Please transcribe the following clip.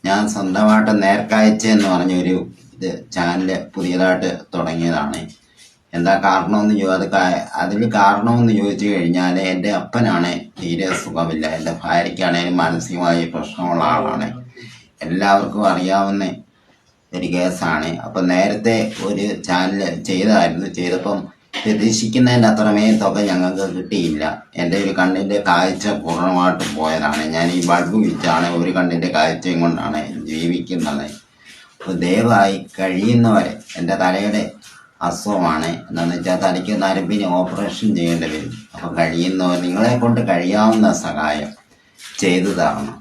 ഞാൻ സ്വന്തമായിട്ട് നേർക്കാഴ്ച എന്ന് പറഞ്ഞൊരു ചാനൽ പുതിയതായിട്ട് തുടങ്ങിയതാണ്. എന്താ കാരണമെന്ന് അതിൽ കാരണമെന്ന് ചോദിച്ചു കഴിഞ്ഞാൽ എൻ്റെ അപ്പനാണ് തീരെ സുഖമില്ല. എൻ്റെ ഭാര്യയ്ക്കാണേലും മാനസികമായി പ്രശ്നമുള്ള ആളാണ്. എല്ലാവർക്കും അറിയാവുന്ന ഒരു കേസാണ്. അപ്പം നേരത്തെ ഒരു ചാനൽ ചെയ്തപ്പം പ്രതീക്ഷിക്കുന്നതിൻ്റെ അത്രമേ തുക ഞങ്ങൾക്ക് കിട്ടിയില്ല. എൻ്റെ ഒരു കണ്ണിൻ്റെ കാഴ്ച പൂർണ്ണമായിട്ട് പോയതാണ്. ഞാൻ ഈ ബൾബ് വിറ്റാണ് ഒരു കണ്ണിൻ്റെ കാഴ്ചയും കൊണ്ടാണ് ജീവിക്കുന്നത്. അപ്പോൾ ദയവായി കഴിയുന്നവരെ, എൻ്റെ തലയുടെ അസുഖമാണ്, എന്താണെന്ന് വെച്ചാൽ തലയ്ക്ക് നരമ്പിന് ഓപ്പറേഷൻ ചെയ്യേണ്ടി വരും. അപ്പോൾ കഴിയുന്നവർ നിങ്ങളെ കൊണ്ട് കഴിയാവുന്ന സഹായം ചെയ്തു തരണം.